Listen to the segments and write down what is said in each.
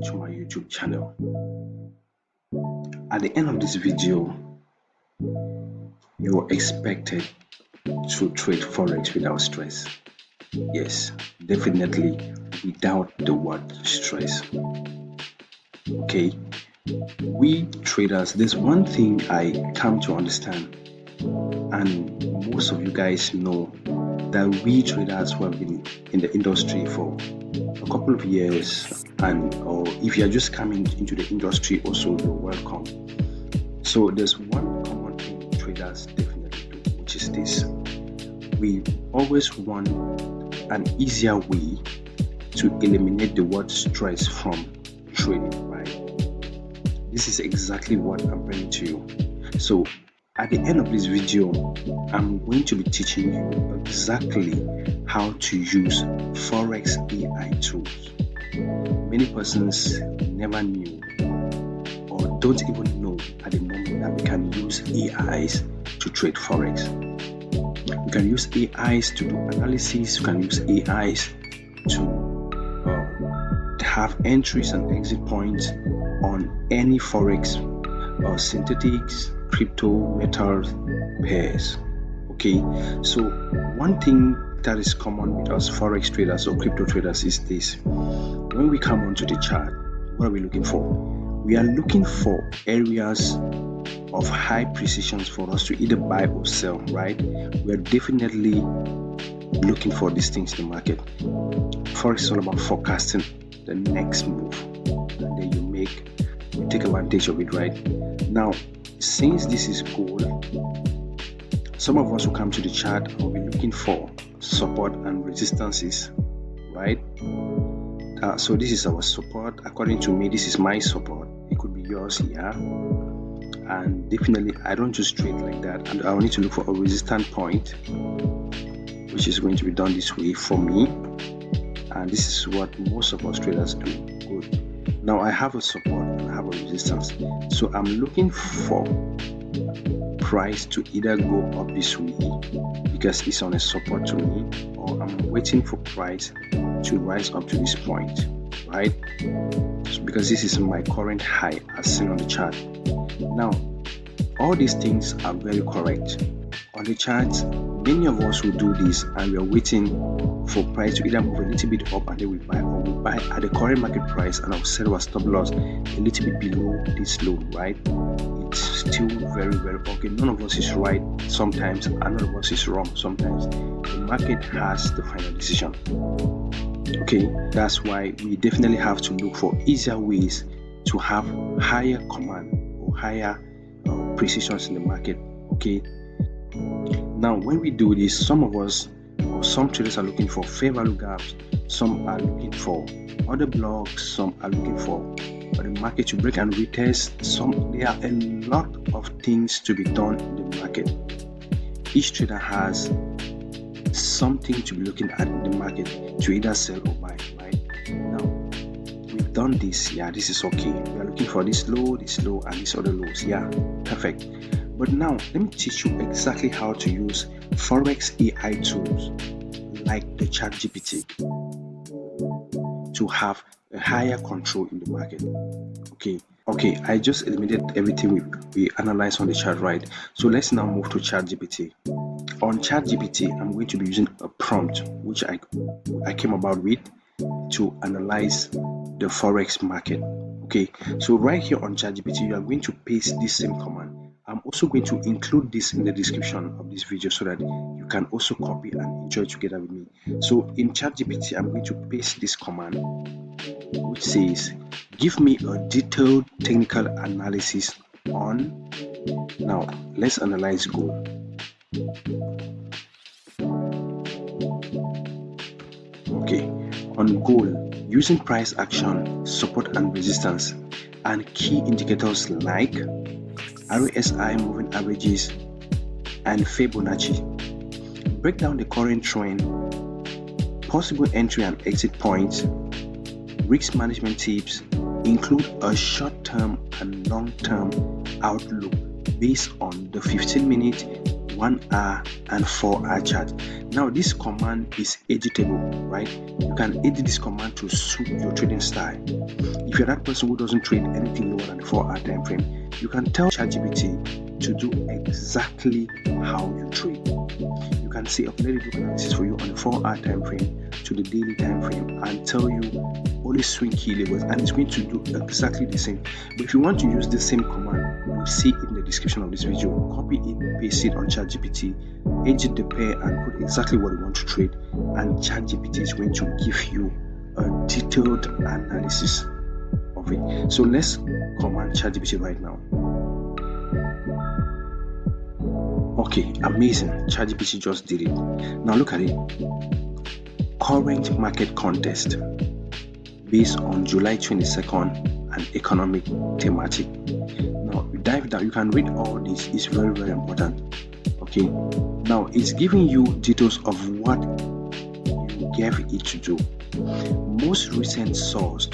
to my YouTube channel. At the end of this video, you are expected to trade Forex without stress. Yes, definitely without the word stress. Okay, we traders, there's one thing I come to understand, and most of you guys know that we traders who have been in the industry for a couple of years, or if you are just coming into the industry also, you're welcome. So there's one common thing traders definitely do, which is this: we always want an easier way to eliminate the word stress from trading, right? This is exactly what I'm bringing to you. So at the end of this video, I'm going to be teaching you exactly how to use Forex AI tools. Many persons never knew or don't even know at the moment that we can use AIs to trade Forex. We can use AIs to do analysis. We can use AIs to have entries and exit points on any Forex or synthetics, crypto, metals, pairs. Okay, so one thing that is common with us Forex traders or crypto traders is this: when we come onto the chart, what are we looking for? We are looking for areas of high precisions for us to either buy or sell, right? We are definitely looking for these things in the market. Forex is all about forecasting the next move, and then you take advantage of it, right? Now, since this is gold, some of us who come to the chart will be looking for support and resistances, right? So this is our support. According to me, this is my support. It could be yours here. And definitely, I don't just trade like that. And I will need to look for a resistance point, which is going to be done this way for me. And this is what most of us traders do. Good. Now I have a support and I have a resistance. So I'm looking for price to either go up this way because it's on a support to me, or I'm waiting for price to rise up to this point, right? So because this is my current high as seen on the chart. Now, all these things are very correct. On the charts, many of us will do this and we are waiting for price to either move a little bit up and then we buy, or we buy at the current market price and I'll set our stop loss a little bit below this low, right? It's still very, very okay. None of us is right sometimes, and none of us is wrong sometimes. The market has the final decision. Okay, that's why we definitely have to look for easier ways to have higher command or higher precisions in the market. Okay, now when we do this, some of us or some traders are looking for fair value gaps, some are looking for other blocks, some are looking for the market to break and retest. There are a lot of things to be done in the market. Each trader has something to be looking at in the market to either sell or buy, right? Now we've done this. Yeah, this is okay. We are looking for this low, and these other lows. Yeah, perfect. But now let me teach you exactly how to use Forex AI tools like the ChatGPT to have a higher control in the market. Okay, I just eliminated everything we analyzed on the chart, right? So let's now move to ChatGPT. On ChatGPT, I'm going to be using a prompt which I came about with to analyze the Forex market. Okay, so right here on ChatGPT, you are going to paste this same command. I'm also going to include this in the description of this video so that you can also copy and enjoy together with me. So in ChatGPT, I'm going to paste this command which says, give me a detailed technical analysis on, now let's analyze gold. Okay, on gold, using price action, support and resistance, and key indicators like RSI, moving averages, and Fibonacci. Break down the current trend, possible entry and exit points, risk management tips, include a short-term and long-term outlook based on the 15-minute, 1 hour and 4 hour chart. Now this command is editable, right? You can edit this command to suit your trading style. If you're that person who doesn't trade anything lower than the 4 hour time frame, you can tell ChatGPT to do exactly how you trade. You can say, okay, let it do analysis for you on the 4 hour time frame to the daily time frame and tell you only swing key levels, and it's going to do exactly the same. But if you want to use the same command, you'll see it in the description of this video. Copy it, paste it on ChatGPT, edit the pair and put exactly what you want to trade, and ChatGPT is going to give you a detailed analysis of it. So let's command ChatGPT right now. Okay, amazing. ChatGPT just did it. Now look at it. Current market context based on July 22nd and economic thematic. Now dive down. You can read all this. It's very, very important. Okay. Now it's giving you details of what you gave it to do. Most recent source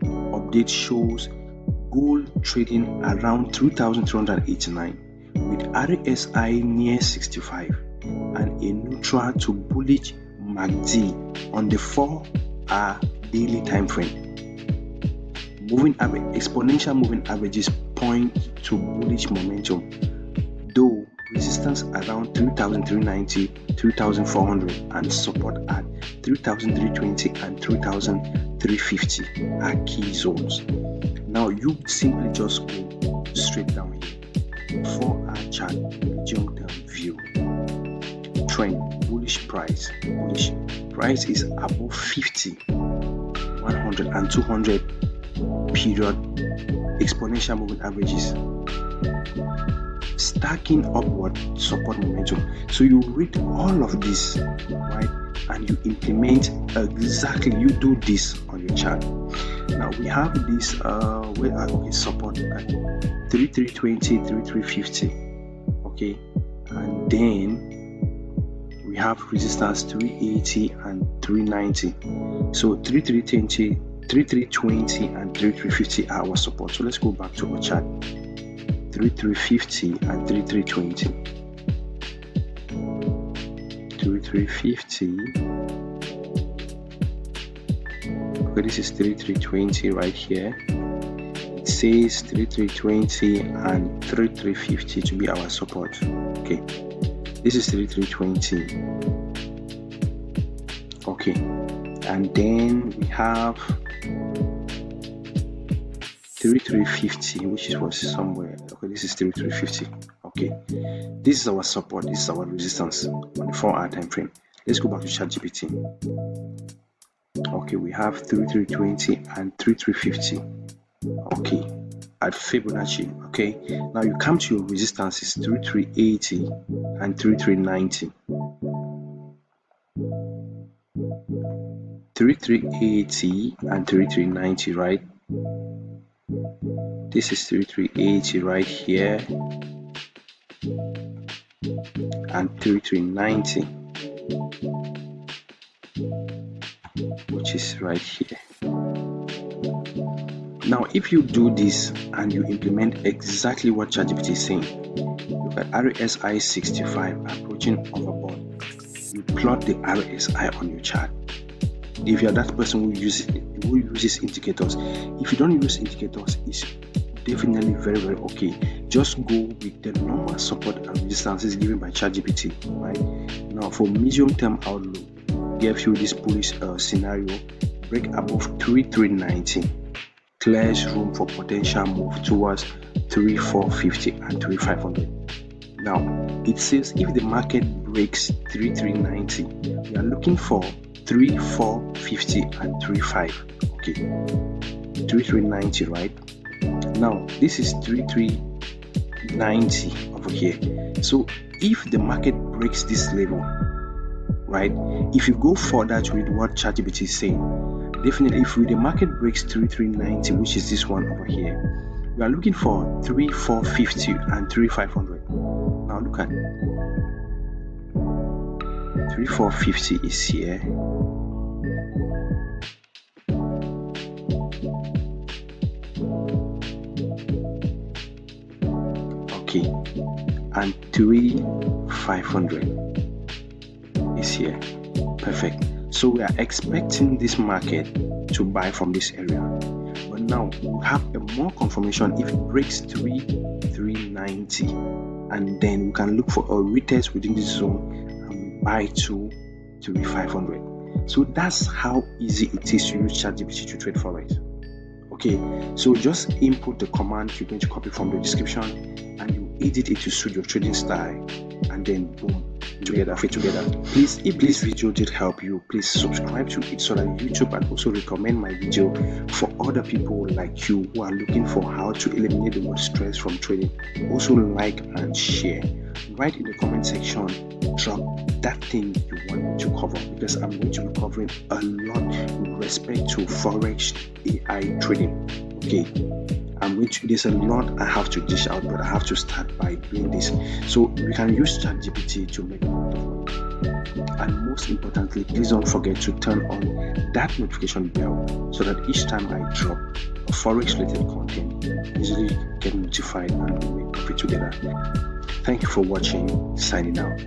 update shows gold trading around 3,389 with RSI near 65 and a neutral to bullish MACD on the 4 hour daily time frame. Moving average, exponential moving averages point to bullish momentum, though resistance around 3,390, 3,400 and support at 3,320 and 3,350 are key zones. Now you simply just go straight down here. 4 hour chart, medium term view. Trend, bullish price. Bullish price is above 50, 100 and 200 period exponential moving averages, stacking upward support momentum. So you read all of this, right, and you implement exactly, you do this on your chart. Now we have this okay, support at 3,320, 3,350, okay, and then we have resistance 380 and 390. So 3,320 and 3,350 are our support. So let's go back to our chart. 3,350 and 3,320. 3,350. Okay, this is 3,320 right here. It says 3,320 and 3,350 to be our support. Okay, this is 3,320. Okay, and then we have 3,350, which was somewhere. Okay, this is 3,350. Okay, this is our support, this is our resistance on the 4 hour time frame. Let's go back to ChatGPT. Okay, we have 3,320 and 3,350. Okay, at Fibonacci. Okay, now you come to your resistances 3,380 and 3,390. 3,380 and 3,390, right? This is 3,380 right here and 3,390, which is right here. Now if you do this and you implement exactly what ChatGPT is saying, look at RSI 65 approaching overbought, you plot the RSI on your chart. If you're that person who uses indicators, if you don't use indicators, it's definitely very, very okay. Just go with the normal support and resistances given by ChatGPT, right? Now for medium term outlook, give you this bullish scenario, break above 3,390, clears room for potential move towards 3,450 and 3,500. Now it says if the market breaks 3,390, we are looking for 3,450 and 3,500. Okay, 3,390, right? Now this is 3,390 over here. So if the market breaks this level, right, if you go further to read what ChatGPT is saying, definitely if the market breaks 3,390, which is this one over here, we are looking for 3,450 and 3,500. Now look at 3,450 is here. Okay, and 3,500 is here. Perfect. So we are expecting this market to buy from this area, but now we have a more confirmation if it breaks 3,390, and then we can look for a retest within this zone and we buy to 3,500. So that's how easy it is to use ChatGPT to trade Forex. Okay, so just input the command you're going to copy from the description and you edit it to suit your trading style, and then boom, fit together. Please, if this video did help you, please subscribe to it so that YouTube and also recommend my video for other people like you who are looking for how to eliminate the word stress from trading. Also like and share. Write in the comment section, drop that thing you want me to cover, because I'm going to be covering a lot with respect to Forex AI trading. Okay, there's a lot I have to dish out, but I have to start by doing this. So we can use ChatGPT to make a lot of money. And most importantly, please don't forget to turn on that notification bell so that each time I drop a Forex related content, you easily get notified and we make profit together. Thank you for watching. Signing out.